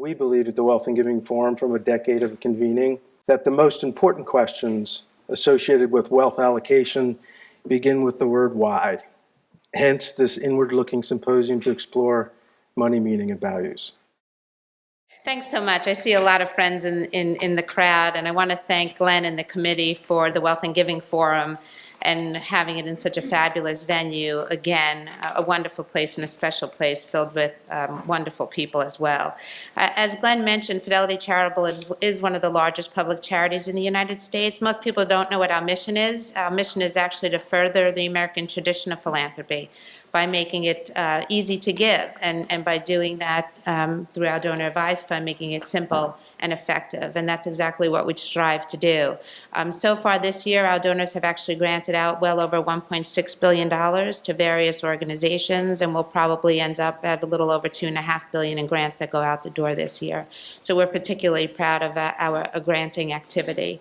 We believe at the Wealth and Giving Forum, from a decade of convening, that the most important questions associated with wealth allocation begin with the word why. Hence, this inward-looking symposium to explore money, meaning, and values. Thanks so much. I see a lot of friends in the crowd, and I want to thank Glenn and the committee for the Wealth and Giving Forum and having it in such a fabulous venue. Again, a wonderful place and a special place filled with wonderful people as well. As Glenn mentioned, Fidelity Charitable is one of the largest public charities in the United States. Most people don't know what our mission is. Our mission is actually to further the American tradition of philanthropy by making it easy to give, and by doing that through our donor advice fund, making it simple and effective. And that's exactly what we strive to do. So far this year, our donors have actually granted out well over $1.6 billion to various organizations, and we'll probably end up at a little over $2.5 billion in grants that go out the door this year. So we're particularly proud of our granting activity.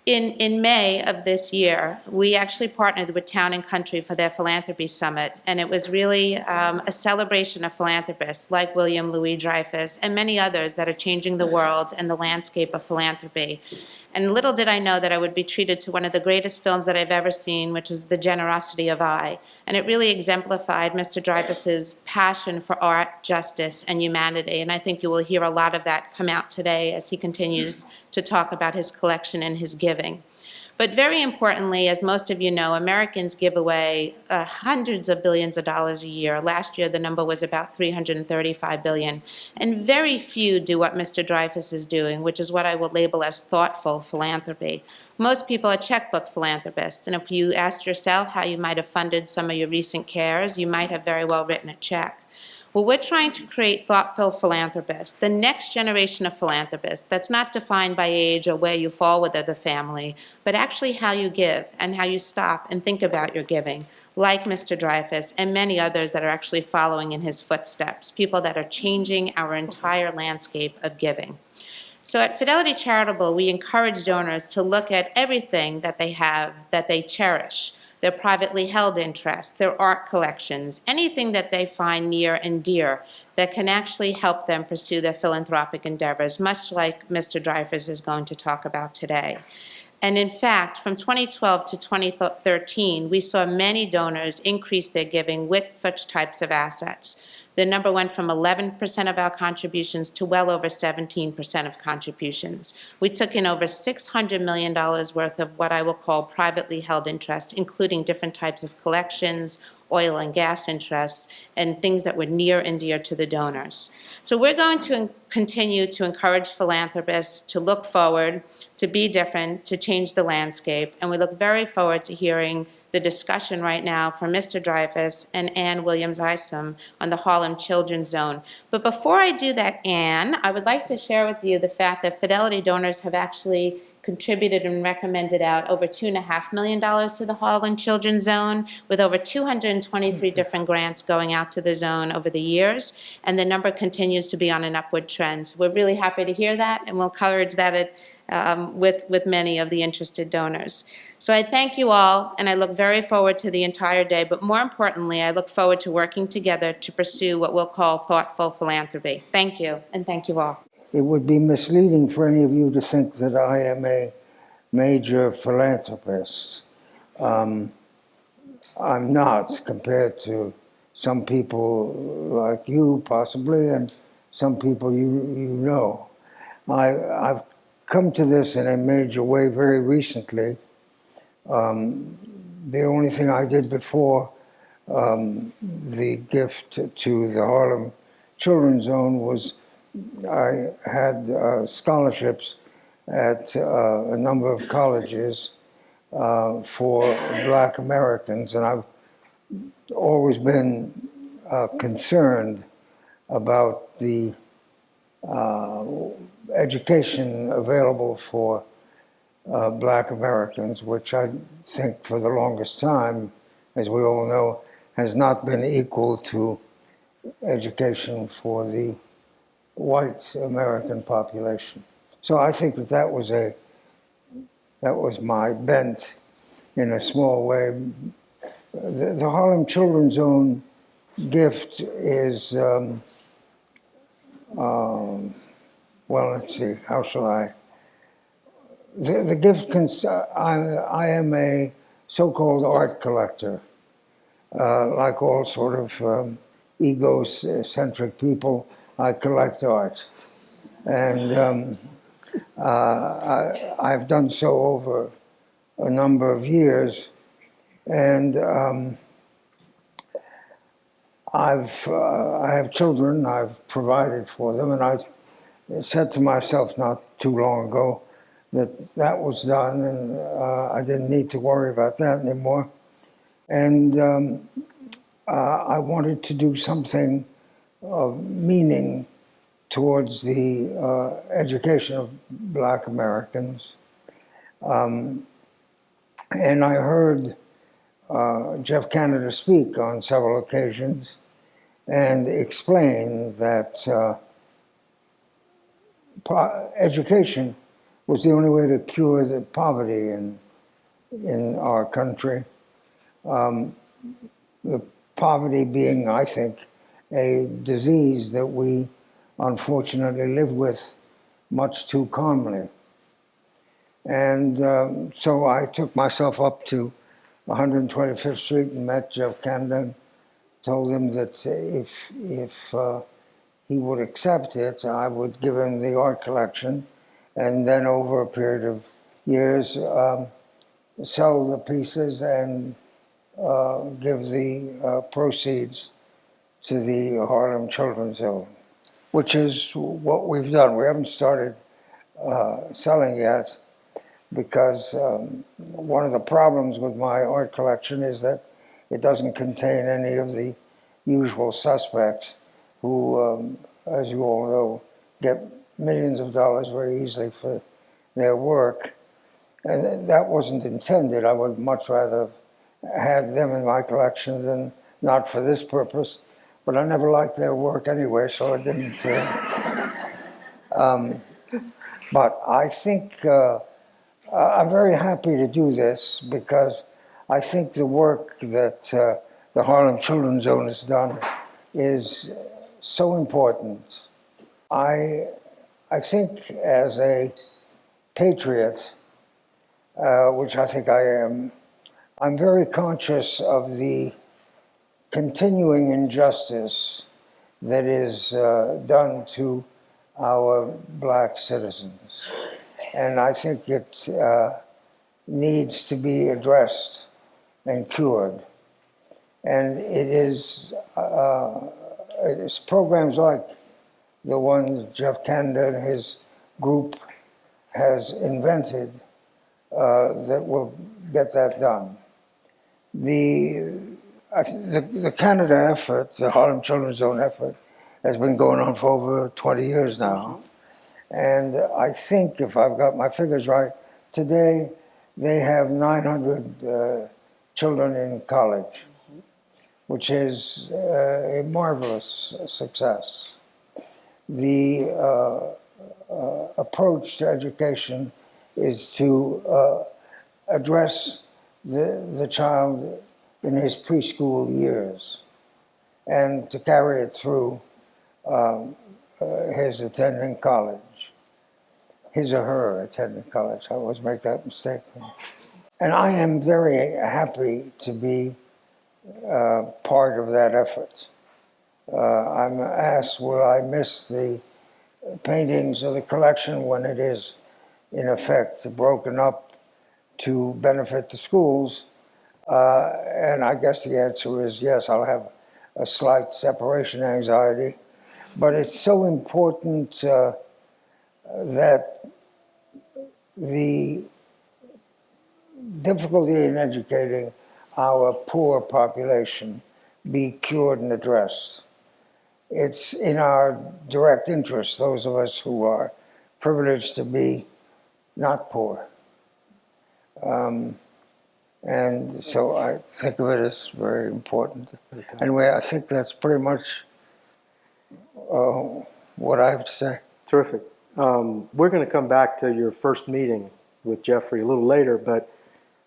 In May of this year, we actually partnered with Town and Country for their Philanthropy Summit, and it was really a celebration of philanthropists like William Louis Dreyfus and many others that are changing the world and the landscape of philanthropy. And little did I know that I would be treated to one of the greatest films that I've ever seen, which was The Generosity of I. And it really exemplified Mr. Dreyfus's passion for art, justice, and humanity. And I think you will hear a lot of that come out today as he continues to talk about his collection and his giving. But very importantly, as most of you know, Americans give away hundreds of billions of dollars a year. Last year, the number was about $335 billion. And very few do what Mr. Dreyfus is doing, which is what I will label as thoughtful philanthropy. Most people are checkbook philanthropists, and if you asked yourself how you might have funded some of your recent cares, you might have very well written a check. Well, we're trying to create thoughtful philanthropists, the next generation of philanthropists that's not defined by age or where you fall within the family, but actually how you give and how you stop and think about your giving, like Mr. Dreyfus and many others that are actually following in his footsteps, people that are changing our entire landscape of giving. So at Fidelity Charitable, we encourage donors to look at everything that they have that they cherish, their privately held interests, their art collections, anything that they find near and dear that can actually help them pursue their philanthropic endeavors, much like Mr. Dreyfus is going to talk about today. And in fact, from 2012 to 2013, we saw many donors increase their giving with such types of assets. The number went from 11% of our contributions to well over 17% of contributions. We took in over $600 million worth of what I will call privately held interest, including different types of collections, oil and gas interests, and things that were near and dear to the donors. So we're going to continue to encourage philanthropists to look forward, to be different, to change the landscape, and we look very forward to hearing the discussion right now from Mr. Dreyfus and Ann Williams-Isom on the Harlem Children's Zone. But before I do that, Ann, I would like to share with you the fact that Fidelity donors have actually contributed and recommended out over $2.5 million to the Harlem Children's Zone, with over 223 different grants going out to the zone over the years, and the number continues to be on an upward trend. So we're really happy to hear that, and we'll encourage that with many of the interested donors. So I thank you all, and I look very forward to the entire day, but more importantly, I look forward to working together to pursue what we'll call thoughtful philanthropy. Thank you, and thank you all. It would be misleading for any of you to think that I am a major philanthropist. I'm not, compared to some people like you, possibly, and some people you know. I've come to this in a major way very recently. The only thing I did before the gift to the Harlem Children's Zone was I had scholarships at a number of colleges for Black Americans, and I've always been concerned about the education available for Black Americans, which I think for the longest time, as we all know, has not been equal to education for the white American population. So I think that was my bent in a small way. The Harlem Children's Zone gift is well, let's see, how shall I? The gift, I am a so-called art collector. Like all sort of egocentric people, I collect art. And I've done so over a number of years. And I have children, I've provided for them, and I said to myself not too long ago that that was done, and I didn't need to worry about that anymore. And I wanted to do something of meaning towards the education of Black Americans. And I heard Jeff Canada speak on several occasions and explain that education was the only way to cure the poverty in our country. The poverty being, I think, a disease that we unfortunately live with much too calmly. And so I took myself up to 125th Street and met Jeff Camden, told him that if he would accept it, I would give him the art collection, and then over a period of years, sell the pieces and give the proceeds to the Harlem Children's Home, which is what we've done. We haven't started selling yet because one of the problems with my art collection is that it doesn't contain any of the usual suspects who, as you all know, get millions of dollars very easily for their work. And that wasn't intended. I would much rather have them in my collection than not for this purpose. But I never liked their work anyway, so I didn't. But I think I'm very happy to do this because I think the work that the Harlem Children's Zone has done is so important. I think as a patriot, which I think I am, I'm very conscious of the continuing injustice that is done to our Black citizens. And I think it needs to be addressed and cured. And it's programs like the one Jeff Canada and his group has invented that will get that done. The Canada effort, the Harlem Children's Zone effort, has been going on for over 20 years now. And I think, if I've got my figures right, today they have 900 children in college, which is a marvelous success. The approach to education is to address the child in his preschool years and to carry it through his attending college. His or her attending college. I always make that mistake. And I am very happy to be part of that effort. I'm asked, will I miss the paintings of the collection when it is, in effect, broken up to benefit the schools? And I guess the answer is yes, I'll have a slight separation anxiety. But it's so important that the difficulty in educating our poor population be cured and addressed. It's in our direct interest, those of us who are privileged to be not poor. And so I think of it as very important. Anyway, I think that's pretty much what I have to say. Terrific. We're going to come back to your first meeting with Jeffrey a little later, but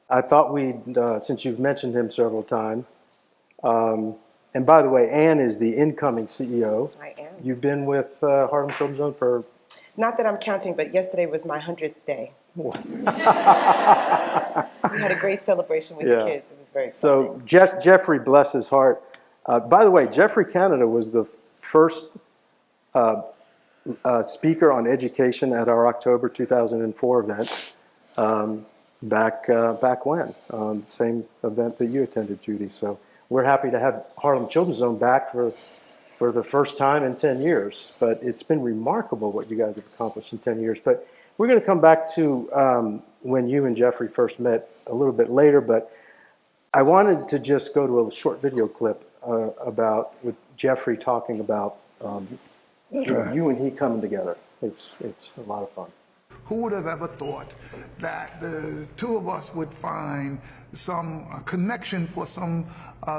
I thought we'd, since you've mentioned him several times, And by the way, Ann is the incoming CEO. I am. You've been with Harlem Children's Zone for... Not that I'm counting, but yesterday was my 100th day. We had a great celebration with the kids. It was very exciting. So Jeffrey, bless his heart. By the way, Jeffrey Canada was the first speaker on education at our October 2004 event. Back when, same event that you attended, Judy. So we're happy to have Harlem Children's Zone back for the first time in 10 years. But it's been remarkable what you guys have accomplished in 10 years. But we're going to come back to when you and Jeffrey first met a little bit later. But I wanted to just go to a short video clip with Jeffrey talking about you and he coming together. It's a lot of fun. Who would have ever thought that the two of us would find some connection for some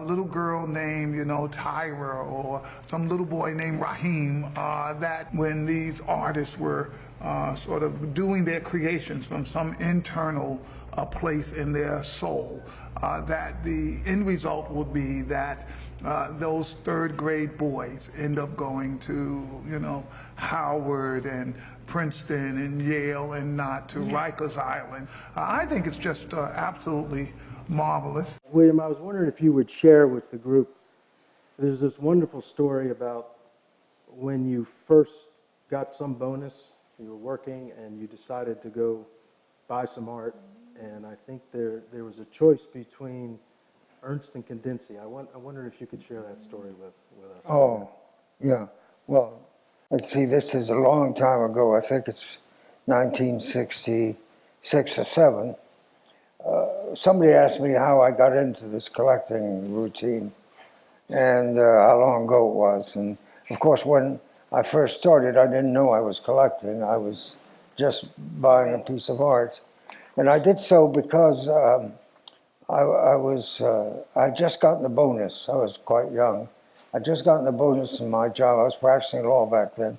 little girl named, Tyra, or some little boy named Raheem, that when these artists were sort of doing their creations from some internal place in their soul, that the end result would be that those third grade boys end up going to, Howard and Princeton and Yale and not to Rikers Island. I think it's just absolutely marvelous. William, I was wondering if you would share with the group, there's this wonderful story about when you first got some bonus, you were working and you decided to go buy some art, and I think there was a choice between Ernst and Kandinsky. I wonder if you could share that story with us. Oh, yeah. Well, let's see, this is a long time ago. I think it's 1966 or 7. Somebody asked me how I got into this collecting routine and how long ago it was. And of course, when I first started, I didn't know I was collecting. I was just buying a piece of art. And I did so because I'd just gotten a bonus. I was quite young. I'd just gotten a bonus in my job. I was practicing law back then.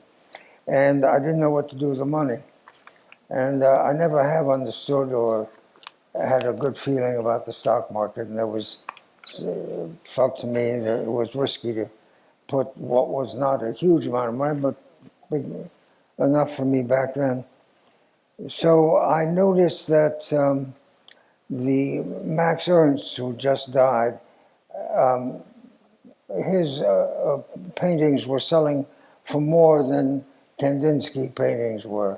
And I didn't know what to do with the money. And I never have understood or had a good feeling about the stock market. And felt to me that it was risky to put what was not a huge amount of money, but big enough for me back then. So I noticed that the Max Ernst, who just died, his paintings were selling for more than Kandinsky paintings were.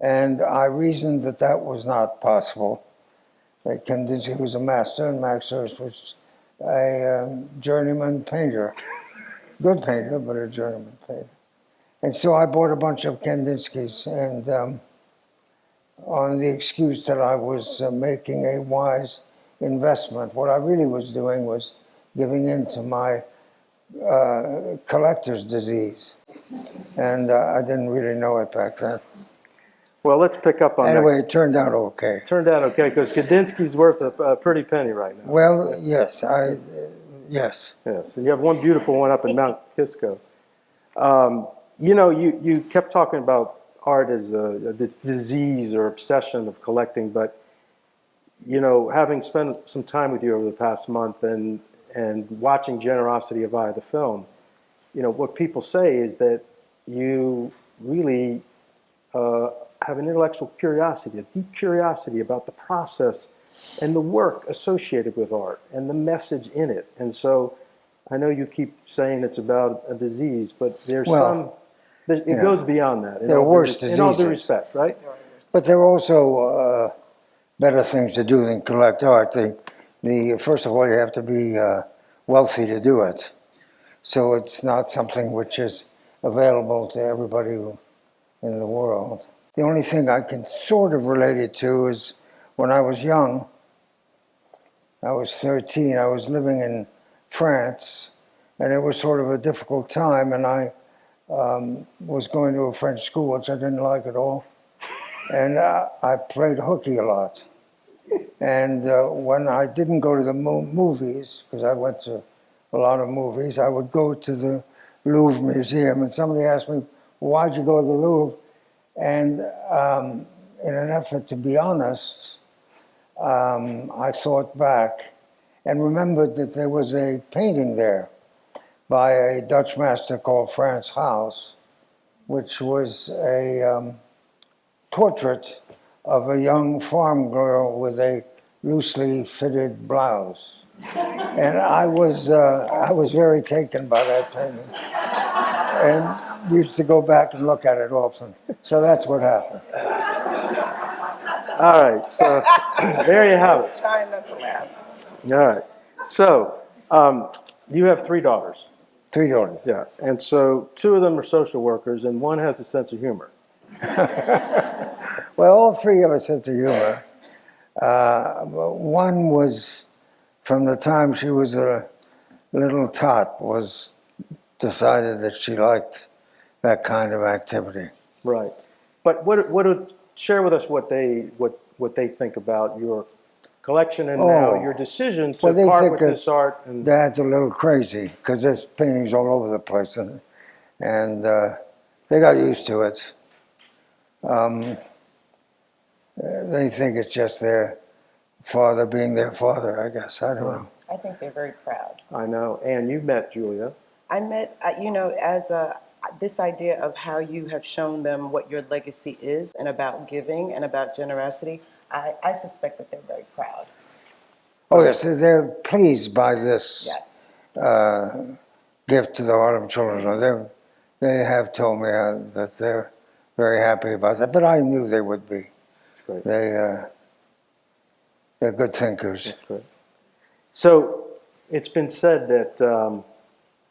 And I reasoned that that was not possible. That Kandinsky was a master and Max Ernst was a journeyman painter. Good painter, but a journeyman painter. And so I bought a bunch of Kandinskys, and on the excuse that I was making a wise investment. What I really was doing was giving in to my collector's disease. And I didn't really know it back then. Well, let's pick up on that. Anyway, it turned out okay. Turned out okay, because Kandinsky's worth a pretty penny right now. Well, yes, yes. Yes, and you have one beautiful one up in Mount Kisco. You kept talking about art as this disease or obsession of collecting, but having spent some time with you over the past month and watching Generosity of Eye, the film, what people say is that you really have an intellectual curiosity, a deep curiosity about the process and the work associated with art and the message in it. And so I know you keep saying it's about a disease, but there's it goes beyond that. There are worse diseases. In all due respect, right? But there are also better things to do than collect art. First of all, you have to be wealthy to do it. So it's not something which is available to everybody in the world. The only thing I can sort of relate it to is when I was young, I was 13, I was living in France, and it was sort of a difficult time, and I was going to a French school, which I didn't like at all, and I played hooky a lot. And when I didn't go to the movies, because I went to a lot of movies, I would go to the Louvre Museum, and somebody asked me, why'd you go to the Louvre? And in an effort to be honest, I thought back and remembered that there was a painting there by a Dutch master called Frans Hals, which was a portrait of a young farm girl with a loosely fitted blouse. And I was very taken by that painting, and used to go back and look at it often. So that's what happened. All right, so there you have it. Trying not to laugh. All right, so you have 3 daughters. 3 daughters. Yeah, and so 2 of them are social workers, and 1 has a sense of humor. Well, all 3 have a sense of humor. One was, from the time she was a little tot, was decided that she liked that kind of activity. Right. But share with us what they think about your collection and now your decision to they part think with that this art. And Dad's a little crazy because there's paintings all over the place, and they got used to it. They think it's just their father being their father, I guess. I don't know. I think they're very proud. I know. And you met Julia. I met, this idea of how you have shown them what your legacy is and about giving and about generosity, I suspect that they're very proud. Oh, yes, they're pleased by this Yes. gift to the Harlem Children. They have told me that they're very happy about that, but I knew they would be. Great. They're good thinkers. That's great. So it's been said that,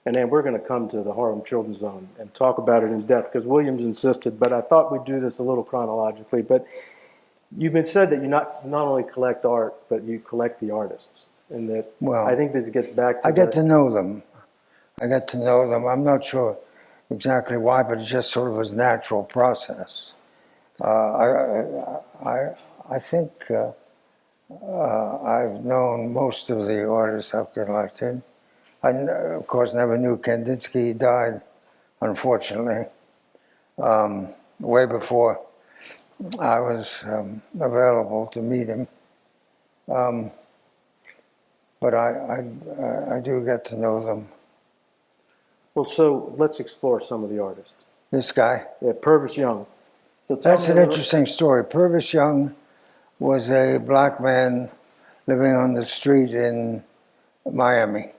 and then we're going to come to the Harlem Children's Zone and talk about it in depth because Williams insisted, but I thought we'd do this a little chronologically. But you've been said that you not only collect art, but you collect the artists. And that I think this gets back to I get to know them. I'm not sure exactly why, but it just sort of was a natural process. I think I've known most of the artists I've collected. I, of course, never knew Kandinsky. He died, unfortunately, way before I was available to meet him. But I do get to know them. Well, so let's explore some of the artists. This guy. Yeah, Purvis Young. So That's an interesting story. Purvis Young was a black man living on the street in Miami.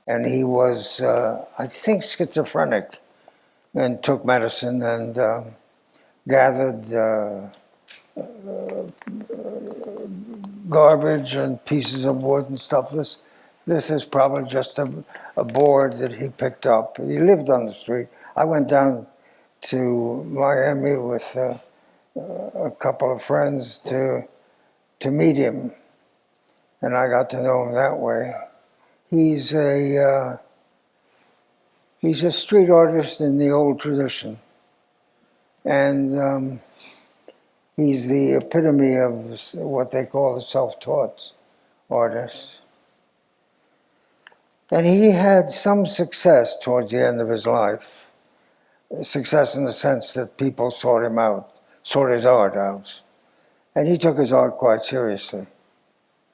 And he was, I think, schizophrenic and took medicine and gathered garbage and pieces of wood and stuff. This is probably just a board that he picked up. He lived on the street. I went down to Miami with a couple of friends to meet him, and I got to know him that way. He's a street artist in the old tradition, and he's the epitome of what they call the self-taught artist. And he had some success towards the end of his life. Success in the sense that people sought him out, sought his art out. And he took his art quite seriously.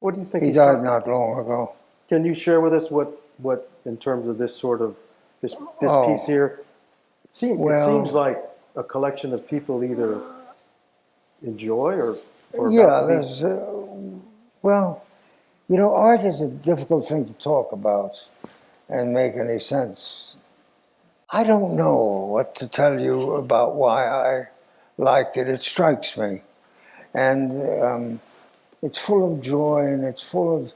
What do you think? He died not long ago. Can you share with us what in terms of this sort of, this piece here? It seems like a collection of people either enjoy or yeah, there's, well, you know, art is a difficult thing to talk about and make any sense. I don't know what to tell you about why I like it. It strikes me. And it's full of joy and it's full of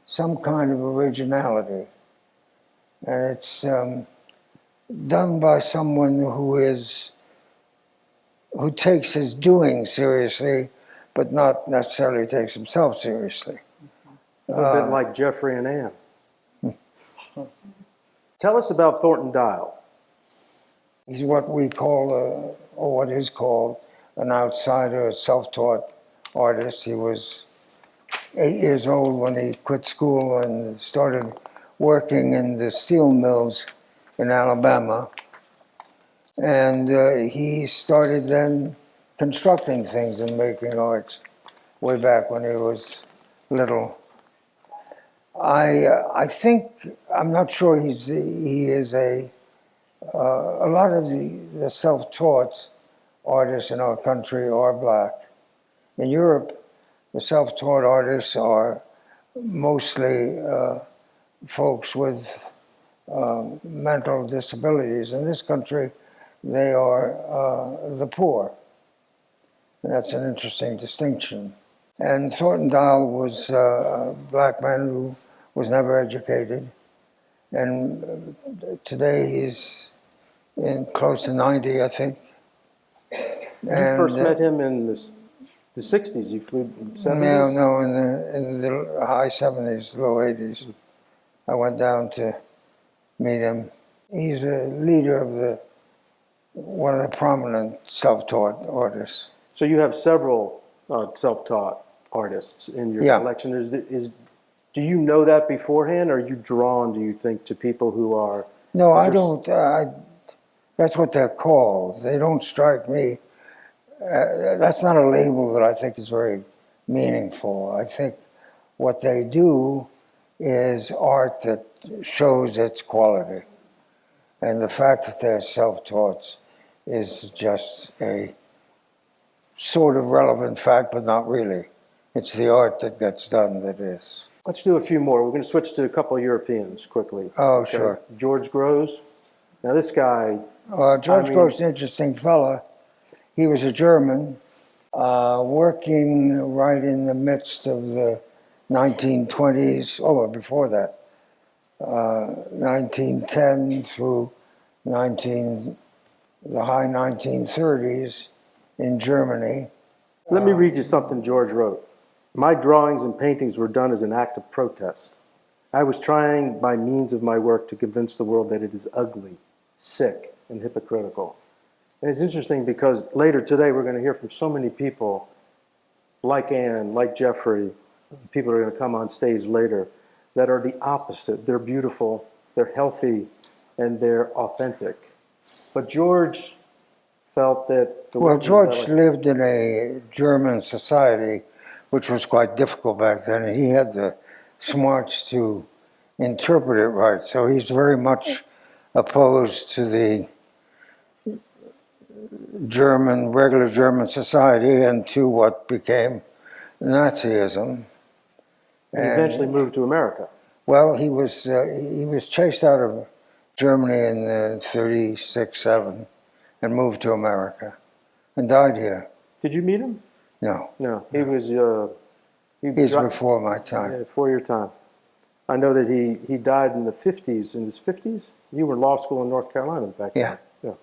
some kind of originality. And it's done by someone who takes his doing seriously, but not necessarily takes himself seriously. A little bit like Jeffrey and Ann. Tell us about Thornton Dial. He's what we call, or what is called, an outsider, a self-taught artist. He was 8 years old when he quit school and started working in the steel mills in Alabama. And he started then constructing things and making art way back when he was little. I think, I'm not sure he is a lot of the self-taught artists in our country are black. In Europe, the self-taught artists are mostly folks with mental disabilities. In this country, they are the poor. And that's an interesting distinction. And Thornton Dahl was a black man who was never educated. And today he's in close to 90, I think. You first met him in the 60s, you flew in the 70s? No, in the high 70s, low 80s. I went down to meet him. He's a leader of one of the prominent self-taught artists. So you have several self-taught artists in your collection. Do you know that beforehand, or are you drawn, do you think, to people who are... No, I don't. That's what they're called. They don't strike me. That's not a label that I think is very meaningful. I think what they do is art that shows its quality. And the fact that they're self-taught is just a sort of relevant fact, but not really. It's the art that gets done that is. Let's do a few more. We're going to switch to a couple of Europeans quickly. Oh, okay. Sure. George Grosz. Now this guy... George Grosz is an interesting fella. He was a German working right in the midst of the 1920s, before that, 1910 through the high 1930s in Germany. Let me read you something George wrote. My drawings and paintings were done as an act of protest. I was trying by means of my work to convince the world that it is ugly, sick, and hypocritical. And it's interesting because later today we're going to hear from so many people like Anne, like Jeffrey, people are going to come on stage later, that are the opposite. They're beautiful, they're healthy, and they're authentic. But George felt that... George lived in a German society which was quite difficult back then, and he had the smarts to interpret it right. So he's very much opposed to the regular German society and to what became Nazism. And eventually moved to America. Well, he was chased out of Germany in 36, 7 and moved to America and died here. Did you meet him? No. No, he was... He's before my time. Yeah, before your time. I know that he died in the 50s. In his 50s? You were in law school in North Carolina back then. Yeah.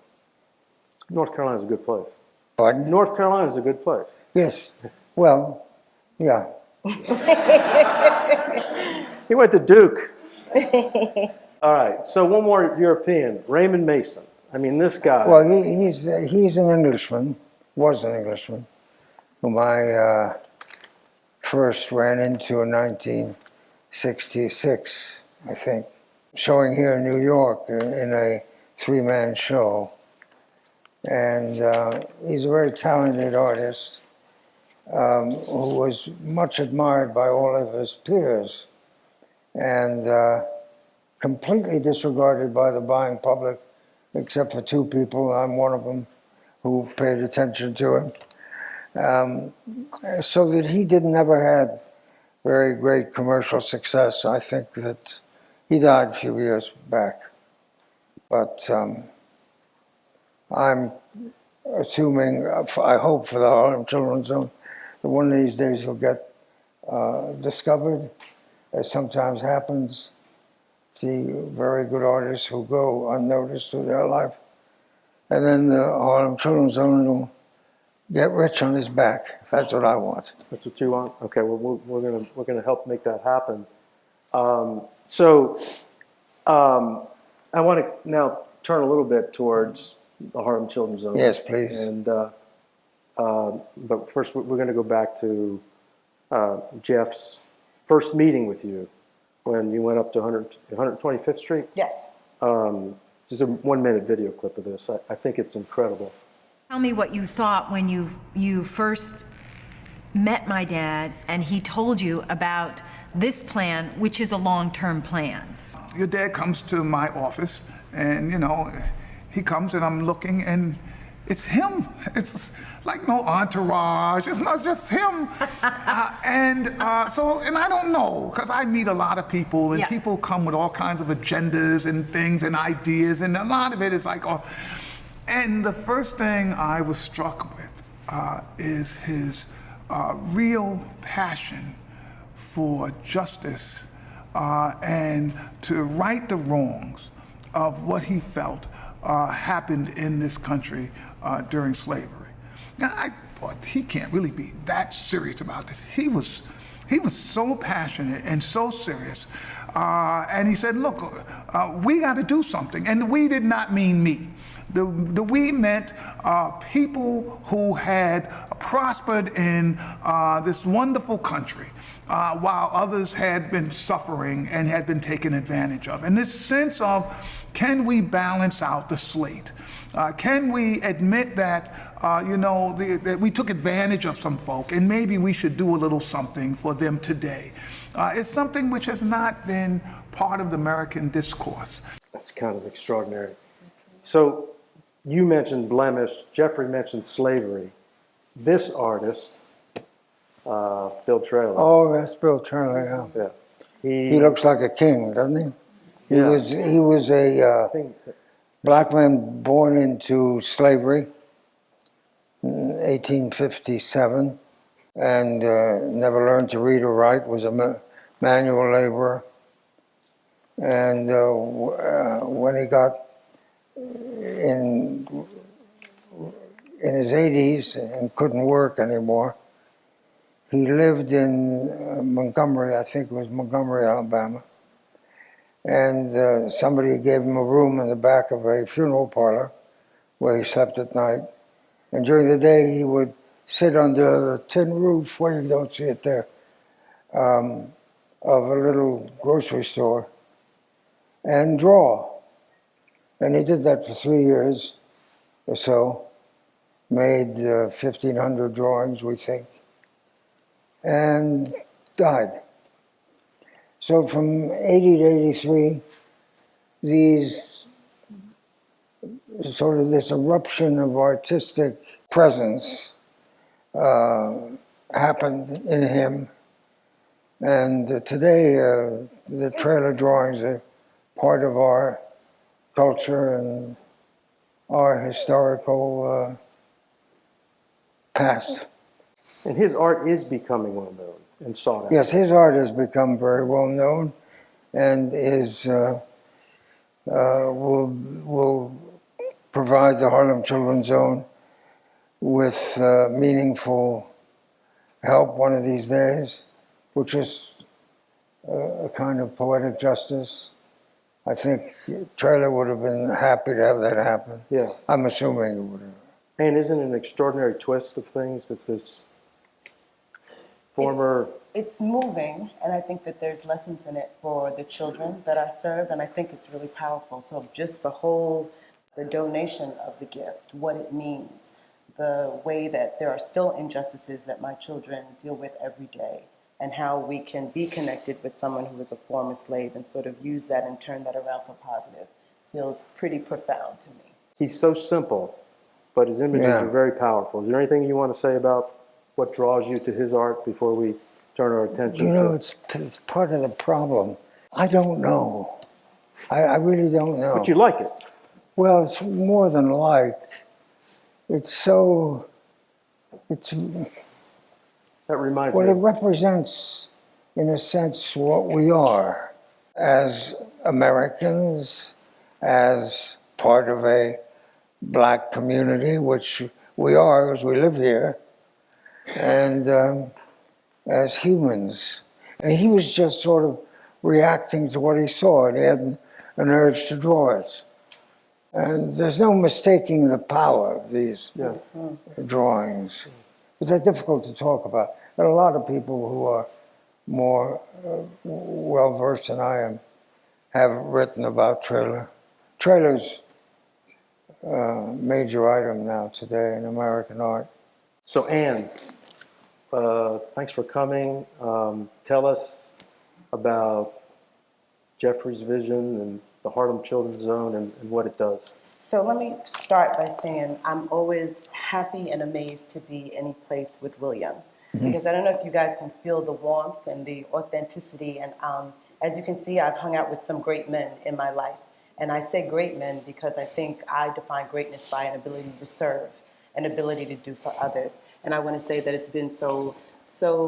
North Carolina's a good place. Pardon? North Carolina's a good place. Yes. Well, yeah. He went to Duke. All right, so one more European, Raymond Mason. I mean, this guy... Well, he's an Englishman, was an Englishman, whom I first ran into in 1966, I think, showing here in New York in a three-man show. And he's a very talented artist who was much admired by all of his peers and completely disregarded by the buying public, except for two people. I'm one of them who paid attention to him. So that he never had very great commercial success. I think that he died a few years back. But I'm assuming, I hope for the Harlem Children's Zone, that one of these days he'll get discovered, as sometimes happens. See very good artists who go unnoticed through their life. And then the Harlem Children's Zone will get rich on his back. That's what I want. That's what you want? Okay, well, we're gonna help make that happen. I want to now turn a little bit towards the Harlem Children's Zone. Yes, please. And but first, we're going to go back to Jeff's first meeting with you when you went up to 125th Street. Yes. Just a 1-minute video clip of this. I think it's incredible. Tell me what you thought when you first met my dad and he told you about this plan, which is a long-term plan? Your dad comes to my office, and he comes and I'm looking, and it's him. It's like no entourage. It's not just him. And I don't know, because I meet a lot of people, and Yeah. people come with all kinds of agendas and things and ideas, and a lot of it is like, oh. And the first thing I was struck with is his real passion for justice and to right the wrongs of what he felt happened in this country during slavery. Now, I thought he can't really be that serious about this. He was so passionate and so serious. And he said, look, we got to do something. And we did not mean me. The we meant people who had prospered in this wonderful country while others had been suffering and had been taken advantage of. And this sense of, can we balance out the slate? Can we admit that, that we took advantage of some folk, and maybe we should do a little something for them today? It's something which has not been part of the American discourse. That's kind of extraordinary. So you mentioned blemish, Jeffrey mentioned slavery. This artist, Bill Traylor. Oh, that's Bill Turner, yeah. Yeah. He looks like a king, doesn't he? He Yeah. was a I think black man born into slavery in 1857 and never learned to read or write, was a manual laborer. And when he got in his 80s and couldn't work anymore, he lived in Montgomery, I think it was Montgomery, Alabama. And somebody gave him a room in the back of a funeral parlor where he slept at night. And during the day, he would sit under the tin roof, where you don't see it there, of a little grocery store and draw. And he did that for 3 years or so, made 1,500 drawings, we think, and died. So from 80 to 83, this eruption of artistic presence happened in him. And today, the trailer drawings are part of our culture and our historical past. and his art is becoming well known and sought out. Yes, his art has become very well known, and will provide the Harlem Children's Zone with meaningful help one of these days, which is a kind of poetic justice. I think Traylor would have been happy to have that happen. Yeah. I'm assuming it would have. And isn't it an extraordinary twist of things that this former... It's moving, and I think that there's lessons in it for the children that I serve, and I think it's really powerful. So just the donation of the gift, what it means, the way that there are still injustices that my children deal with every day, and how we can be connected with someone who was a former slave and sort of use that and turn that around for positive, feels pretty profound to me. He's so simple, but his images are very powerful. Is there anything you want to say about what draws you to his art before we turn our attention to... It's part of the problem. I don't know. I really don't know. But you like it. Well, it's more than like. It's That reminds well, me. it represents, in a sense, what we are as Americans, as part of a black community, which we are as we live here, and as humans. And he was just sort of reacting to what he saw, and he had an urge to draw it. And there's no mistaking the power of these drawings. But they're difficult to talk about. There are a lot of people who are more well-versed than I am have written about Traylor. Traylor's a major item now today in American art. So Anne, thanks for coming. Tell us about Jeffrey's vision and the Harlem Children's Zone and what it does. So let me start by saying I'm always happy and amazed to be any place with William, because I don't know if you guys can feel the warmth and the authenticity. And as you can see, I've hung out with some great men in my life. And I say great men because I think I define greatness by an ability to serve, an ability to do for others. And I want to say that it's been so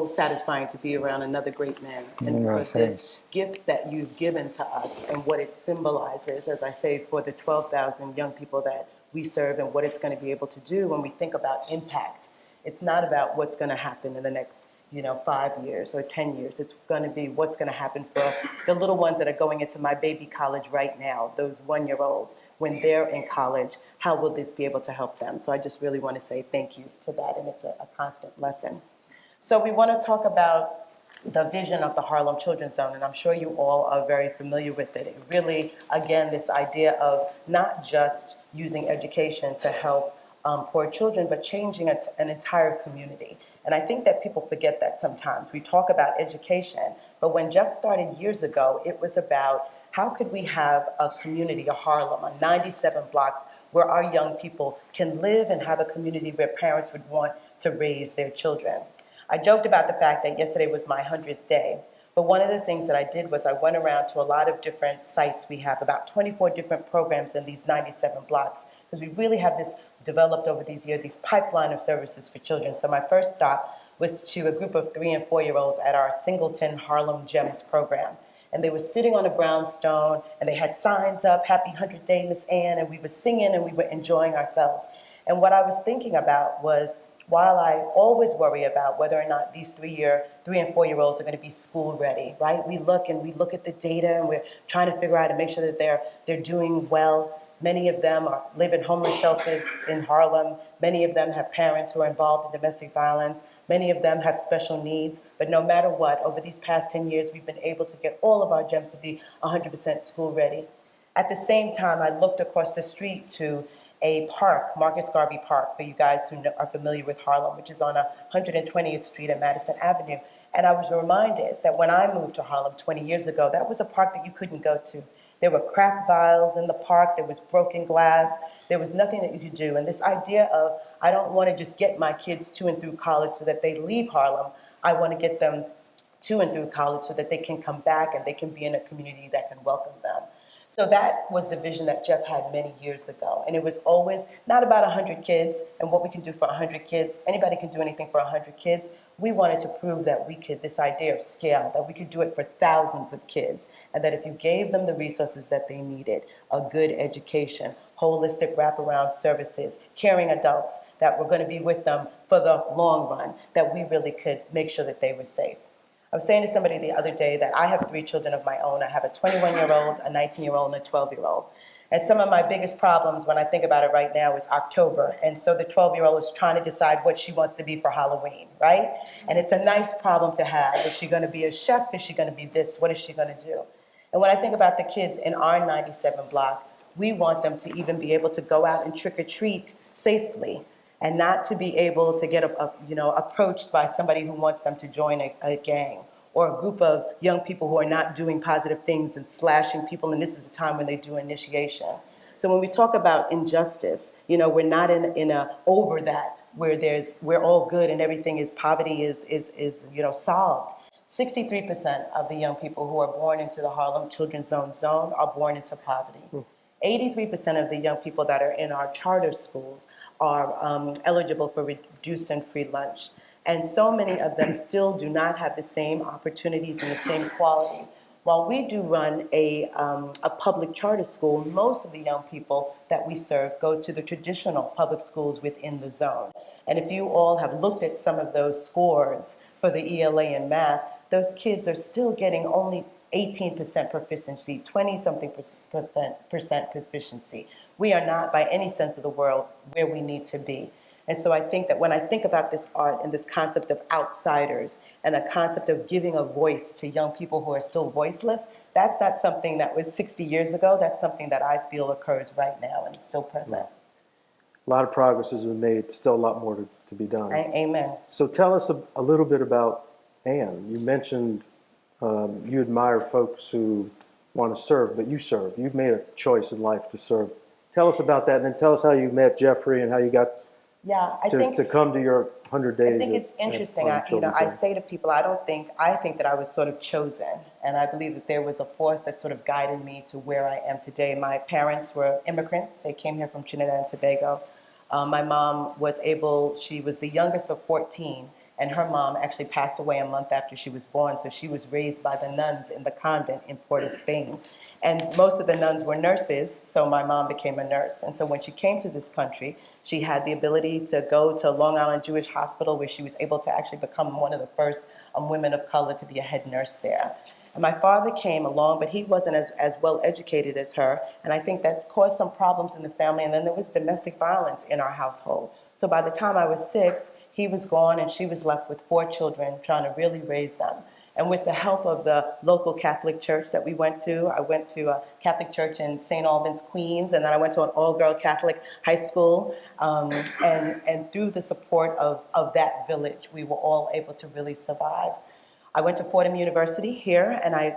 satisfying to be around another great man, and for Thanks. this gift that you've given to us and what it symbolizes, as I say, for the 12,000 young people that we serve and what it's going to be able to do when we think about impact. It's not about what's going to happen in the next 5 years or 10 years. It's going to be what's going to happen for the little ones that are going into my baby college right now, those 1-year-olds. When they're in college, how will this be able to help them? So I just really want to say thank you to that, and it's a constant lesson. So we want to talk about the vision of the Harlem Children's Zone, and I'm sure you all are very familiar with it. It really, again, this idea of not just using education to help poor children, but changing an entire community. And I think that people forget that sometimes. We talk about education, but when Jeff started years ago, it was about how could we have a community, a Harlem, on 97 blocks, where our young people can live and have a community where parents would want to raise their children. I joked about the fact that yesterday was my 100th day, but one of the things that I did was I went around to a lot of different sites. We have about 24 different programs in these 97 blocks, because we really have this developed over these years, these pipeline of services for children. So my first stop was to a group of 3- and 4-year-olds at our Singleton Harlem Gems program. And they were sitting on a brownstone, and they had signs up, "Happy 100th Day, Miss Ann," and we were singing and we were enjoying ourselves. And what I was thinking about was, while I always worry about whether or not these 3- and 4-year-olds are going to be school ready, right? We look at the data, and we're trying to figure out and make sure that they're doing well. Many of them live in homeless shelters in Harlem. Many of them have parents who are involved in domestic violence. Many of them have special needs. But no matter what, over these past 10 years, we've been able to get all of our gems to be 100% school ready. At the same time, I looked across the street to a park, Marcus Garvey Park, for you guys who are familiar with Harlem, which is on 120th Street and Madison Avenue. And I was reminded that when I moved to Harlem 20 years ago, that was a park that you couldn't go to. There were crack vials in the park, there was broken glass, there was nothing that you could do. And this idea of, I don't want to just get my kids to and through college so that they leave Harlem, I want to get them to and through college so that they can come back and they can be in a community that can welcome them. So that was the vision that Jeff had many years ago. And it was always not about 100 kids and what we can do for 100 kids. Anybody can do anything for 100 kids. We wanted to prove that we could, this idea of scale, that we could do it for thousands of kids. And that if you gave them the resources that they needed, a good education, holistic wraparound services, caring adults that were going to be with them for the long run, that we really could make sure that they were safe. I was saying to somebody the other day that I have 3 children of my own. I have a 21-year-old, a 19-year-old, and a 12-year-old. And some of my biggest problems when I think about it right now is October. And so the 12-year-old is trying to decide what she wants to be for Halloween, right? And it's a nice problem to have. Is she going to be a chef? Is she going to be this? What is she going to do? And when I think about the kids in our 97 block, we want them to even be able to go out and trick or treat safely, and not to be able to get approached by somebody who wants them to join a gang or a group of young people who are not doing positive things and slashing people, and this is the time when they do initiation. So when we talk about injustice, we're not in a over that where we're all good and everything is poverty is solved. 63% of the young people who are born into the Harlem Children's Zone are born into poverty. 83% of the young people that are in our charter schools are eligible for reduced and free lunch. And so many of them still do not have the same opportunities and the same quality. While we do run a public charter school, most of the young people that we serve go to the traditional public schools within the zone. And if you all have looked at some of those scores for the ELA in math, those kids are still getting only 18% proficiency, 20-something percent proficiency. We are not, by any sense of the word, where we need to be. And so I think that when I think about this art and this concept of outsiders and a concept of giving a voice to young people who are still voiceless, that's not something that was 60 years ago. That's something that I feel occurs right now and is still present. A lot of progress has been made, still a lot more to be done. Amen. So tell us a little bit about Anne. You mentioned you admire folks who want to serve, but you serve. You've made a choice in life to serve. Tell us about that, and then tell us how you met Jeffrey and how you got Yeah, I think to come to your 100 days. I think it's interesting. I say to people, I think that I was sort of chosen, and I believe that there was a force that sort of guided me to where I am today. My parents were immigrants. They came here from Trinidad and Tobago. My mom she was the youngest of 14, and her mom actually passed away a month after she was born, so she was raised by the nuns in the convent in Port of Spain. And most of the nuns were nurses, so my mom became a nurse. And so when she came to this country, she had the ability to go to Long Island Jewish Hospital, where she was able to actually become one of the first women of color to be a head nurse there. And my father came along, but he wasn't as well educated as her. And I think that caused some problems in the family. And then there was domestic violence in our household. So by the time I was 6, he was gone, and she was left with 4 children, trying to really raise them. And with the help of the local Catholic church that we went to, I went to a Catholic church in St. Albans, Queens, and then I went to an all-girl Catholic high school. And through the support of that village, we were all able to really survive. I went to Fordham University here, and I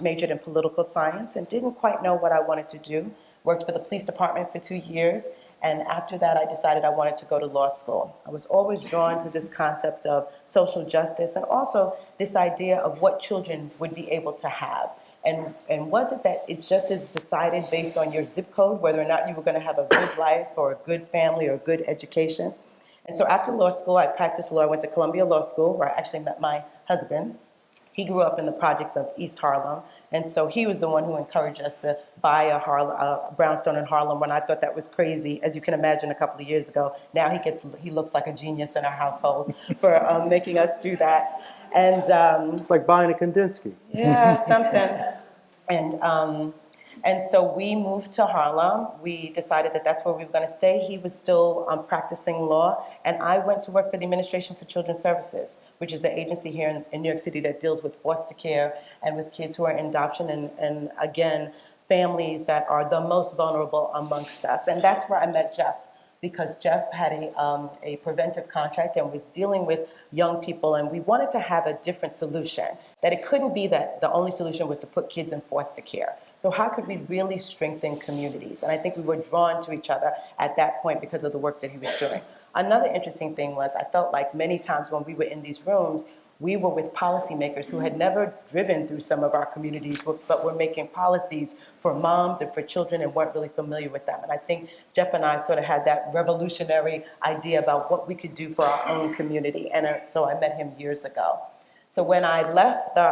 majored in political science and didn't quite know what I wanted to do. Worked for the police department for 2 years. And after that, I decided I wanted to go to law school. I was always drawn to this concept of social justice, and also this idea of what children would be able to have. And was it that it just is decided based on your zip code, whether or not you were going to have a good life or a good family or a good education? And so after law school, I practiced law. I went to Columbia Law School, where I actually met my husband. He grew up in the projects of East Harlem. And so he was the one who encouraged us to buy a brownstone in Harlem, when I thought that was crazy, as you can imagine, a couple of years ago. Now he looks like a genius in our household for making us do that. And It's like buying a Kandinsky. yeah, something. And so we moved to Harlem. We decided that that's where we were going to stay. He was still practicing law, and I went to work for the Administration for Children's Services, which is the agency here in New York City that deals with foster care and with kids who are in adoption, and again, families that are the most vulnerable amongst us. And that's where I met Jeff, because Jeff had a preventive contract and was dealing with young people, and we wanted to have a different solution, that it couldn't be that the only solution was to put kids in foster care. So how could we really strengthen communities? And I think we were drawn to each other at that point because of the work that he was doing. Another interesting thing was, I felt like many times when we were in these rooms, we were with policymakers who had never driven through some of our communities, but were making policies for moms and for children and weren't really familiar with them. And I think Jeff and I sort of had that revolutionary idea about what we could do for our own community. And so I met him years ago. So when I left the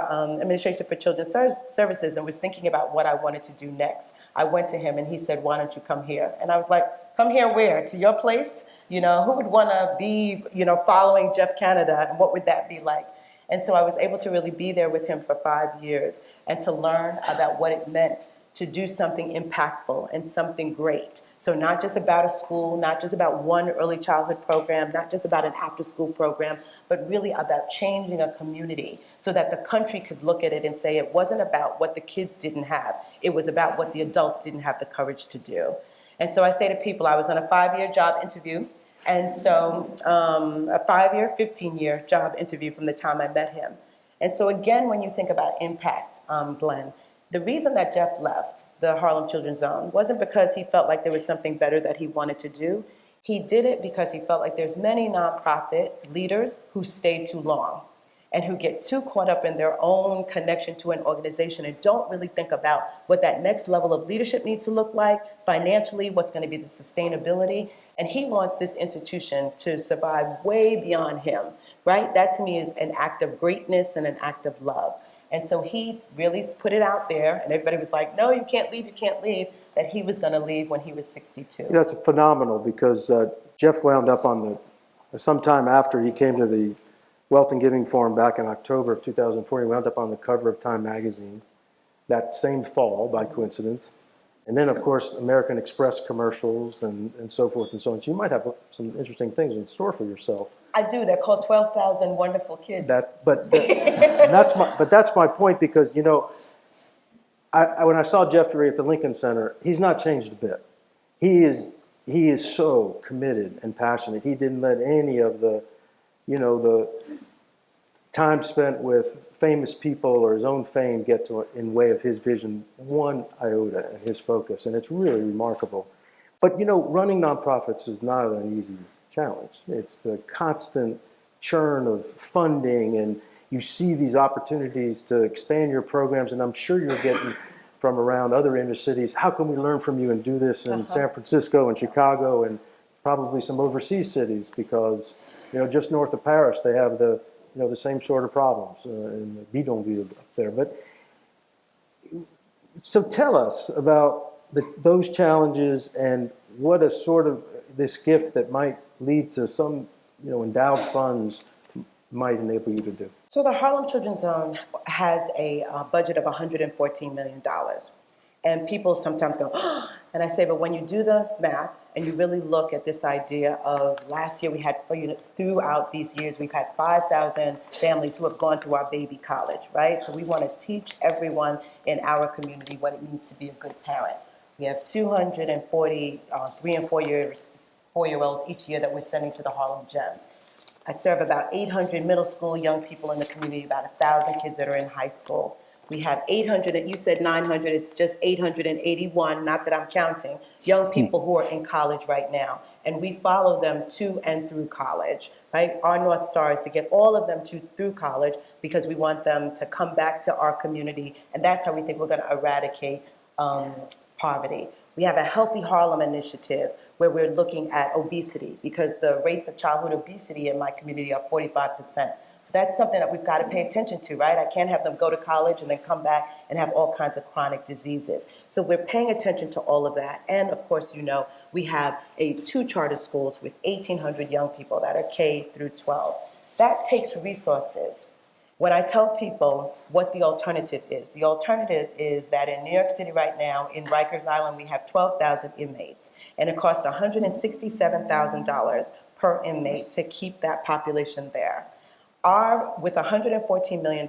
Administration for Children's Services and was thinking about what I wanted to do next, I went to him and he said, "Why don't you come here?" And I was like, "Come here where? To your place? You know, who would want to be, following Jeff Canada, and what would that be like?" And so I was able to really be there with him for 5 years and to learn about what it meant to do something impactful and something great. So not just about a school, not just about one early childhood program, not just about an after-school program, but really about changing a community so that the country could look at it and say it wasn't about what the kids didn't have. It was about what the adults didn't have the courage to do. And so I say to people, I was on a 5-year job interview. And so a 5-year, 15-year job interview from the time I met him. And so again, when you think about impact, Glenn, the reason that Jeff left the Harlem Children's Zone wasn't because he felt like there was something better that he wanted to do. He did it because he felt like there's many nonprofit leaders who stay too long and who get too caught up in their own connection to an organization and don't really think about what that next level of leadership needs to look like financially, what's going to be the sustainability. And he wants this institution to survive way beyond him, right? That to me is an act of greatness and an act of love. And so he really put it out there, and everybody was like, "No, you can't leave, that he was going to leave when he was 62. That's phenomenal, because Jeff wound up sometime after he came to the Wealth and Giving Forum back in October of 2004, he wound up on the cover of Time magazine that same fall, by coincidence. And then, of course, American Express commercials and so forth and so on. So you might have some interesting things in store for yourself. I do. They're called 12,000 Wonderful Kids. But that's my point, because, when I saw Jeffrey at the Lincoln Center, he's not changed a bit. He is so committed and passionate. He didn't let any of the time spent with famous people or his own fame get to in way of his vision one iota and his focus, and it's really remarkable. But you know, running nonprofits is not an easy challenge. It's the constant churn of funding, and you see these opportunities to expand your programs, and I'm sure you're getting from around other inner cities, how can we learn from you and do this in San Francisco and Chicago and probably some overseas cities, because you know, just north of Paris they have the the same sort of problems in the bidonville up there. But so tell us about those challenges and what a sort of this gift that might lead to some endowed funds might enable you to do. So the Harlem Children's Zone has a budget of $114 million. And people sometimes go, oh, and I say, but when you do the math and you really look at this idea of last year we had, throughout these years, we've had 5,000 families who have gone through our baby college, right? So we want to teach everyone in our community what it means to be a good parent. We have 240 3 and 4-year-olds each year that we're sending to the Harlem Gems. I serve about 800 middle school young people in the community, about 1,000 kids that are in high school. We have 800, and you said 900, it's just 881, not that I'm counting, young people who are in college right now. And we follow them to and through college, right? Our North Star is to get all of them through college because we want them to come back to our community, and that's how we think we're going to eradicate poverty. We have a Healthy Harlem initiative where we're looking at obesity because the rates of childhood obesity in my community are 45%. So that's something that we've got to pay attention to, right? I can't have them go to college and then come back and have all kinds of chronic diseases. So we're paying attention to all of that. And of course, we have 2 charter schools with 1,800 young people that are K through 12. That takes resources. When I tell people what the alternative is that in New York City right now, in Rikers Island, we have 12,000 inmates, and it costs $167,000 per inmate to keep that population there. With $114 million,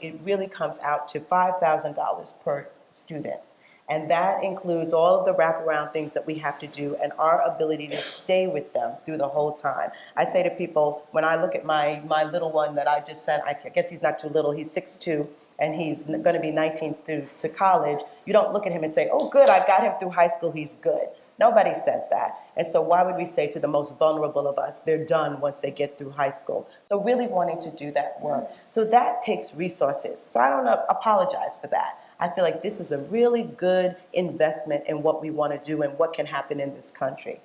it really comes out to $5,000 per student. And that includes all of the wraparound things that we have to do and our ability to stay with them through the whole time. I say to people, when I look at my little one that I just sent, I guess he's not too little, he's 6'2", and he's going to be 19 through to college, you don't look at him and say, oh, good, I got him through high school, he's good. Nobody says that. And so why would we say to the most vulnerable of us, they're done once they get through high school? So really wanting to do that work. So that takes resources. So I don't apologize for that. I feel like this is a really good investment in what we want to do and what can happen in this country.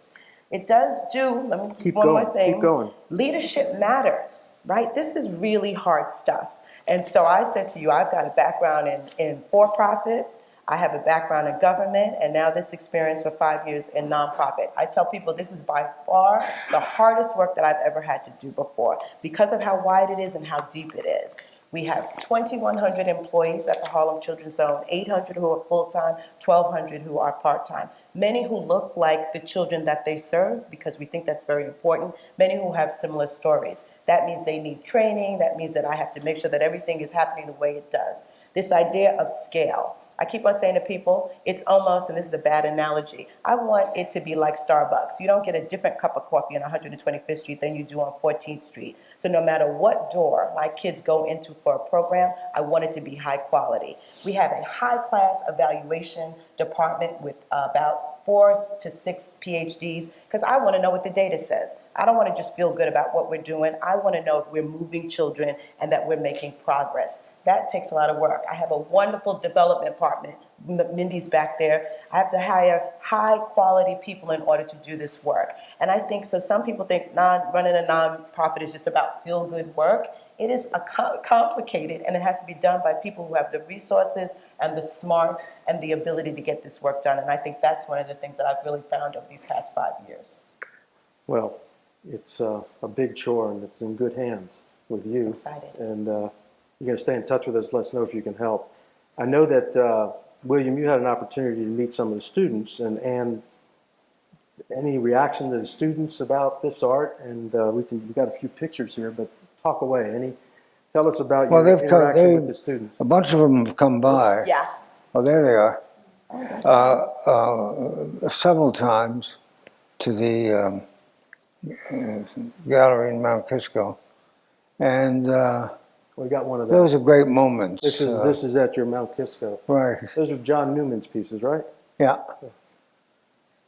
It does do, let me keep one more thing. Keep going. Leadership matters, right? This is really hard stuff. And so I said to you, I've got a background in for-profit, I have a background in government, and now this experience for 5 years in nonprofit. I tell people this is by far the hardest work that I've ever had to do before because of how wide it is and how deep it is. We have 2,100 employees at the Harlem Children's Zone, 800 who are full-time, 1,200 who are part-time. Many who look like the children that they serve because we think that's very important. Many who have similar stories. That means they need training. That means that I have to make sure that everything is happening the way it does. This idea of scale. I keep on saying to people, it's almost, and this is a bad analogy, I want it to be like Starbucks. You don't get a different cup of coffee on 125th Street than you do on 14th Street. So no matter what door my kids go into for a program, I want it to be high quality. We have a high-class evaluation department with about 4 to 6 PhDs, because I want to know what the data says. I don't want to just feel good about what we're doing. I want to know if we're moving children and that we're making progress. That takes a lot of work. I have a wonderful development department. Mindy's back there. I have to hire high-quality people in order to do this work. And I think, so some people think running a nonprofit is just about feel-good work. It is complicated, and it has to be done by people who have the resources and the smarts and the ability to get this work done. And I think that's one of the things that I've really found over these past 5 years. Well, it's a big chore, and it's in good hands with you. Excited. And you're going to stay in touch with us. Let us know if you can help. I know that, William, you had an opportunity to meet some of the students, and any reaction to the students about this art? And we've got a few pictures here, but talk away. Tell us about your interaction with the students. A bunch of them have come by. Yeah. Oh, there they are. Several times to the gallery in Mount Kisco. And We got one of Those those. are great moments. This is at your Mount Kisco. Right. Those are John Newman's pieces, right? Yeah.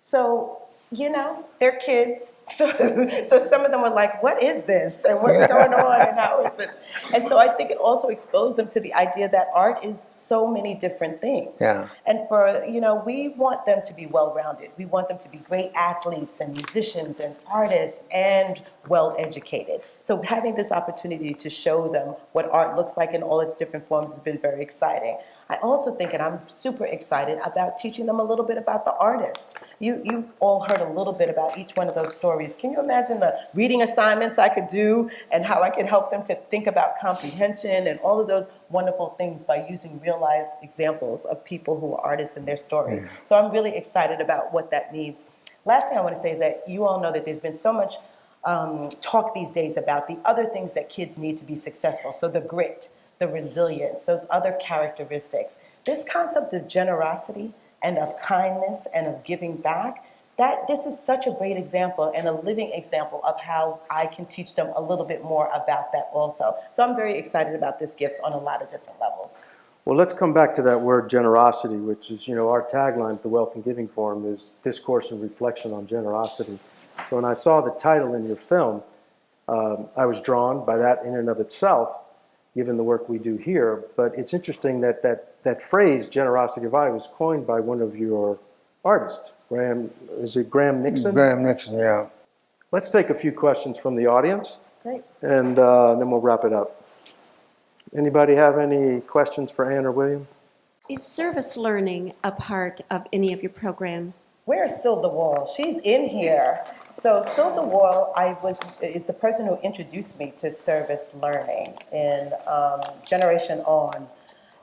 So, you know, they're kids. So some of them were like, what is this? And what's going on? And how is it? And so I think it also exposed them to the idea that art is so many different things. Yeah. And for, you know, we want them to be well-rounded. We want them to be great athletes and musicians and artists and well-educated. So having this opportunity to show them what art looks like in all its different forms has been very exciting. I also think, and I'm super excited about teaching them a little bit about the artist. You all heard a little bit about each one of those stories. Can you imagine the reading assignments I could do and how I could help them to think about comprehension and all of those wonderful things by using real life examples of people who are artists and their stories. So I'm really excited about what that means. Last thing I want to say is that you all know that there's been so much talk these days about the other things that kids need to be successful. So the grit, the resilience, those other characteristics. This concept of generosity and of kindness and of giving back, this is such a great example and a living example of how I can teach them a little bit more about that also. So I'm very excited about this gift on a lot of different levels. Well, let's come back to that word generosity, which is, our tagline at the Wealth and Giving Forum is discourse and reflection on generosity. So when I saw the title in your film, I was drawn by that in and of itself, given the work we do here. But it's interesting that phrase, generosity of eye, was coined by one of your artists, Graham Nixon? Graham Nixon, yeah. Let's take a few questions from the audience, Great. and then we'll wrap it up. Anybody have any questions for Ann or William? Is service learning a part of any of your program? Where's Silda Wall? She's in here. So Silda Wall is the person who introduced me to service learning in Generation On.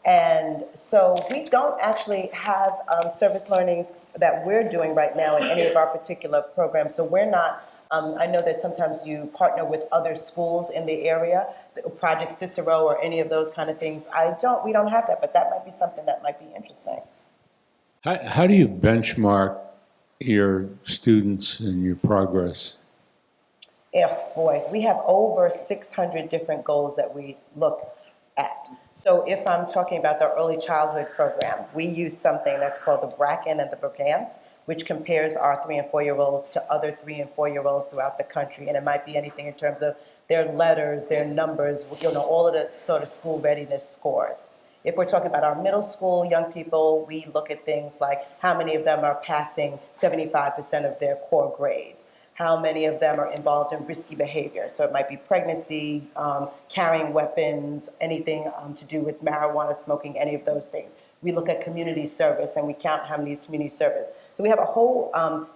And so we don't actually have service learnings that we're doing right now in any of our particular programs. So we're not, I know that sometimes you partner with other schools in the area, Project Cicero or any of those kind of things. We don't have that, but that might be something that might be interesting. How do you benchmark your students and your progress? Yeah, boy, we have over 600 different goals that we look at. So if I'm talking about the early childhood program, we use something that's called the Bracken and the Brugance, which compares our 3- and 4-year-olds to other 3- and 4-year-olds throughout the country. And it might be anything in terms of their letters, their numbers, all of the sort of school readiness scores. If we're talking about our middle school young people, we look at things like how many of them are passing 75% of their core grades. How many of them are involved in risky behavior? So it might be pregnancy, carrying weapons, anything to do with marijuana, smoking, any of those things. We look at community service and we count how many community service. So we have a whole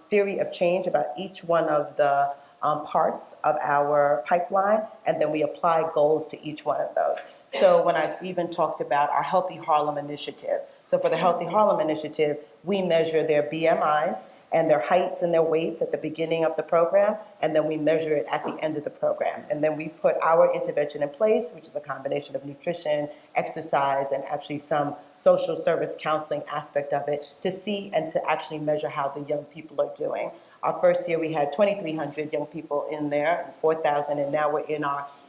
theory of change about each one of the parts of our pipeline, and then we apply goals to each one of those. So when I even talked about our Healthy Harlem initiative, so for the Healthy Harlem initiative, we measure their BMIs and their heights and their weights at the beginning of the program, and then we measure it at the end of the program. And then we put our intervention in place, which is a combination of nutrition, exercise, and actually some social service counseling aspect of it to see and to actually measure how the young people are doing. Our first year we had 2,300 young people in there, 4,000, and now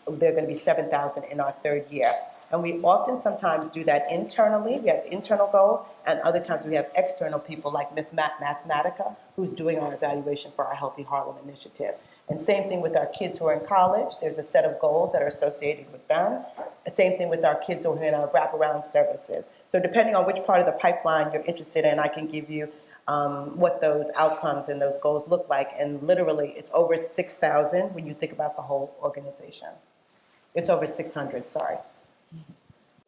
they're going to be 7,000 in our third year. And we often sometimes do that internally. We have internal goals, and other times we have external people like Mathematica, who's doing our evaluation for our Healthy Harlem initiative. And same thing with our kids who are in college. There's a set of goals that are associated with them. The same thing with our kids who are in our wraparound services. So depending on which part of the pipeline you're interested in, I can give you what those outcomes and those goals look like. And literally, it's over 6,000 when you think about the whole organization. It's over 600, sorry.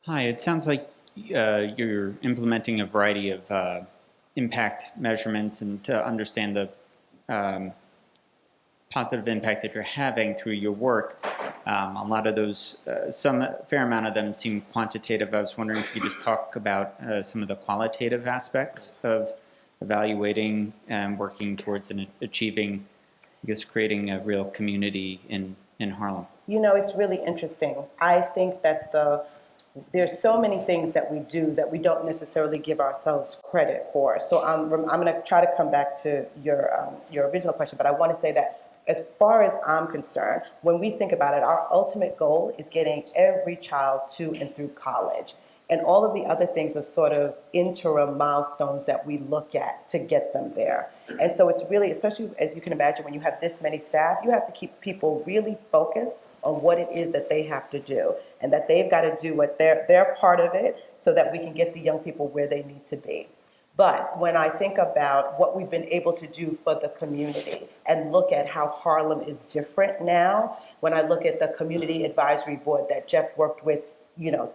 Hi, it sounds like you're implementing a variety of impact measurements, and to understand the positive impact that you're having through your work. A lot of those, fair amount of them seem quantitative. I was wondering if you could just talk about some of the qualitative aspects of evaluating and working towards achieving, I guess, creating a real community in Harlem. You know, it's really interesting. I think that there's so many things that we do that we don't necessarily give ourselves credit for. So I'm going to try to come back to your original question, but I want to say that As far as I'm concerned, when we think about it, our ultimate goal is getting every child to and through college. And all of the other things are sort of interim milestones that we look at to get them there. And so it's really, especially as you can imagine, when you have this many staff, you have to keep people really focused on what it is that they have to do, and that they've got to do what their part of it so that we can get the young people where they need to be. But when I think about what we've been able to do for the community and look at how Harlem is different now, when I look at the community advisory board that Jeff worked with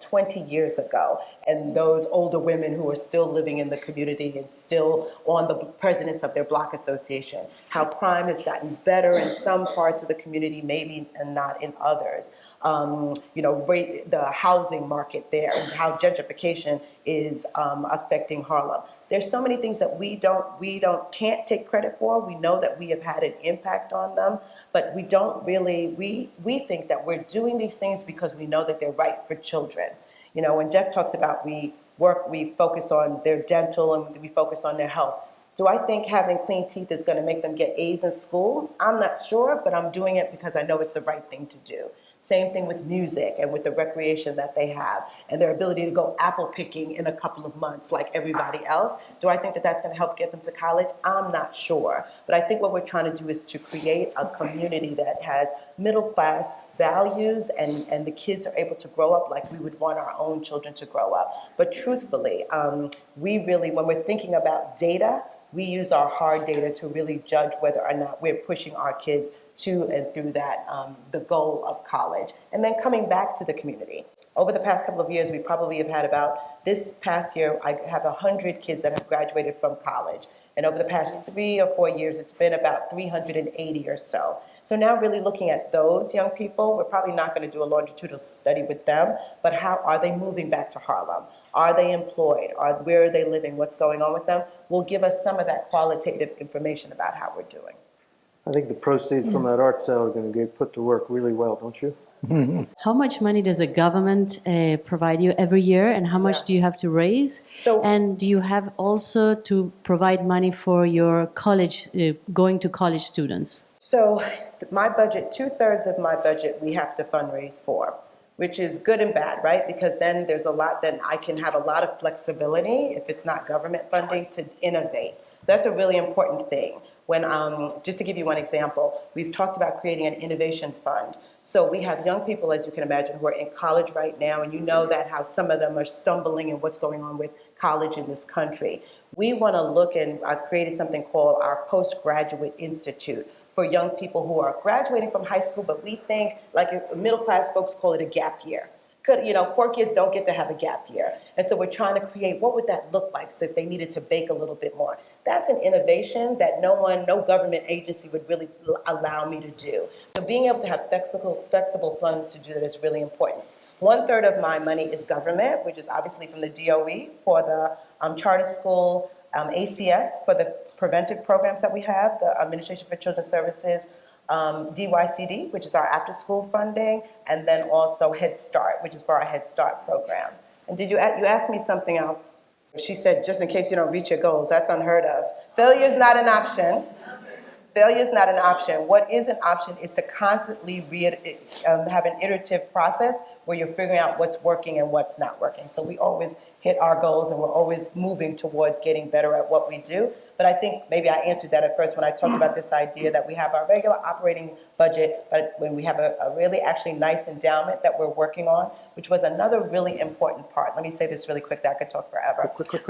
20 years ago, and those older women who are still living in the community and still on the presidents of their block association, how crime has gotten better in some parts of the community, maybe and not in others. The housing market there, and how gentrification is affecting Harlem. There's so many things that we can't take credit for. We know that we have had an impact on them, but we don't really, we think that we're doing these things because we know that they're right for children. When Jeff talks about we focus on their dental and we focus on their health. Do I think having clean teeth is going to make them get A's in school? I'm not sure, but I'm doing it because I know it's the right thing to do. Same thing with music and with the recreation that they have and their ability to go apple picking in a couple of months like everybody else. Do I think that that's going to help get them to college? I'm not sure. But I think what we're trying to do is to create a community that has middle class values and the kids are able to grow up like we would want our own children to grow up. But truthfully, we really, when we're thinking about data, we use our hard data to really judge whether or not we're pushing our kids to and through that, the goal of college. And then coming back to the community. Over the past couple of years, we probably have had about, this past year, I have 100 kids that have graduated from college. And over the past 3 or 4 years, it's been about 380 or so. So now really looking at those young people, we're probably not going to do a longitudinal study with them, but how are they moving back to Harlem? Are they employed? Where are they living? What's going on with them? Will give us some of that qualitative information about how we're doing. I think the proceeds from that art sale are going to get put to work really well, don't you? How much money does the government provide you every year, and how much do you have to raise? And do you have also to provide money for your college, going to college students? So my budget, 2/3 of my budget we have to fundraise for, which is good and bad, right? Because then there's a lot, then I can have a lot of flexibility if it's not government funding to innovate. That's a really important thing. When, just to give you one example, we've talked about creating an innovation fund. So we have young people, as you can imagine, who are in college right now, and you know that how some of them are stumbling in what's going on with college in this country. We want to look, and I've created something called our Postgraduate Institute for young people who are graduating from high school, but we think, like middle class folks call it a gap year. Poor kids don't get to have a gap year. And so we're trying to create, what would that look like so if they needed to bake a little bit more? That's an innovation that no government agency would really allow me to do. So being able to have flexible funds to do that is really important. 1/3 of my money is government, which is obviously from the DOE for the charter school, ACS for the preventive programs that we have, the Administration for Children's Services, DYCD, which is our after-school funding, and then also Head Start, which is for our Head Start program. And you asked me something else. She said, just in case you don't reach your goals, that's unheard of. Failure is not an option. Failure is not an option. What is an option is to constantly have an iterative process where you're figuring out what's working and what's not working. So we always hit our goals and we're always moving towards getting better at what we do. But I think maybe I answered that at first when I talked about this idea that we have our regular operating budget, but when we have a really actually nice endowment that we're working on, which was another really important part. Let me say this really quick, that I could talk forever. Quickly,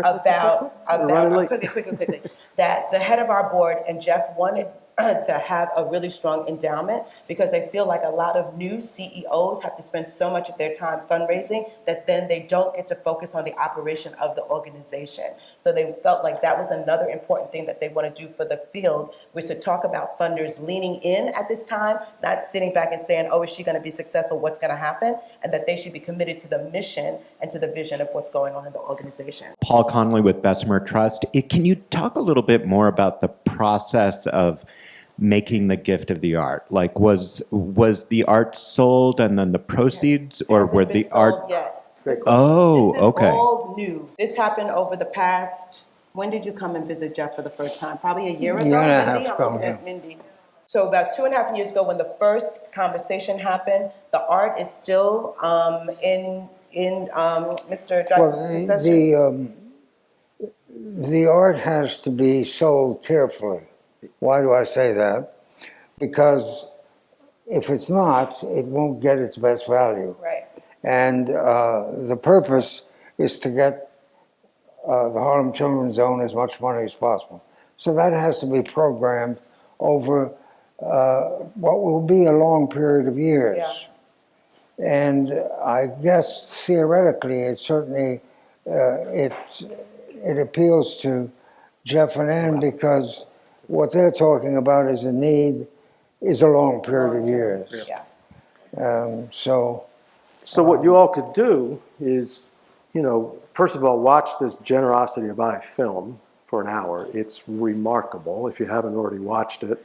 that the head of our board and Jeff wanted to have a really strong endowment because they feel like a lot of new CEOs have to spend so much of their time fundraising that then they don't get to focus on the operation of the organization. So they felt like that was another important thing that they want to do for the field, was to talk about funders leaning in at this time, not sitting back and saying, oh, is she going to be successful? What's going to happen? And that they should be committed to the mission and to the vision of what's going on in the organization. Paul Conley with Bessemer Trust. Can you talk a little bit more about the process of making the gift of the art? Like, was the art sold and then the proceeds, or were the art? Yet. Okay. This is all new. This happened over the past. When did you come and visit Jeff for the first time? Probably a year ago. Year and a half Mindy? I'm ago, looking yeah. at Mindy. So about 2.5 years ago, when the first conversation happened, the art is still in Mr. Well, Possession. the art has to be sold carefully. Why do I say that? Because if it's not, it won't get its best value. Right. And the purpose is to get the Harlem Children's Zone as much money as possible. So that has to be programmed over what will be a long period of years. Yeah. And I guess theoretically, it certainly it appeals to Jeff and Ann because what they're talking about is a long period of years. Yeah. So what you all could do is, first of all, watch this Generosity of I film for an hour. It's remarkable if you haven't already watched it.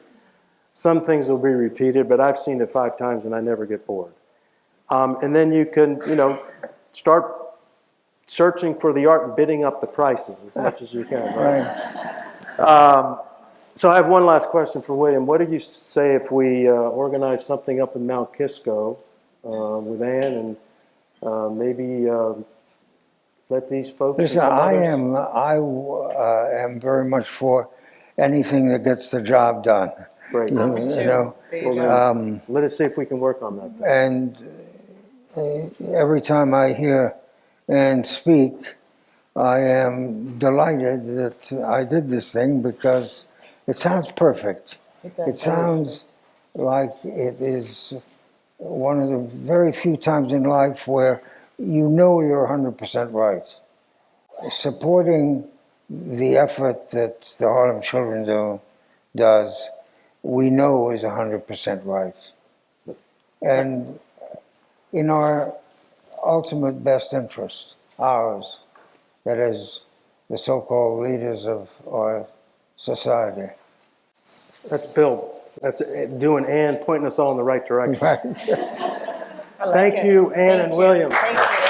Some things will be repeated, but I've seen it 5 times and I never get bored. And then you can, start searching for the art and bidding up the prices as much as you can, right? So I have one last question for William. What do you say if we organize something up in Mount Kisco with Ann and maybe let these folks... Listen, I am very much for anything that gets the job done. Great. Let us see if we can work on that. And every time I hear Ann speak, I am delighted that I did this thing because it sounds perfect. It sounds like it is one of the very few times in life where you know you're 100% right. Supporting the effort that the Harlem Children's does, we know is 100% right. And in our ultimate best interest, ours, that is the so-called leaders of our society. That's Bill. That's doing Ann, pointing us all in the right direction. Right. Thank you, Ann and William. Thank you.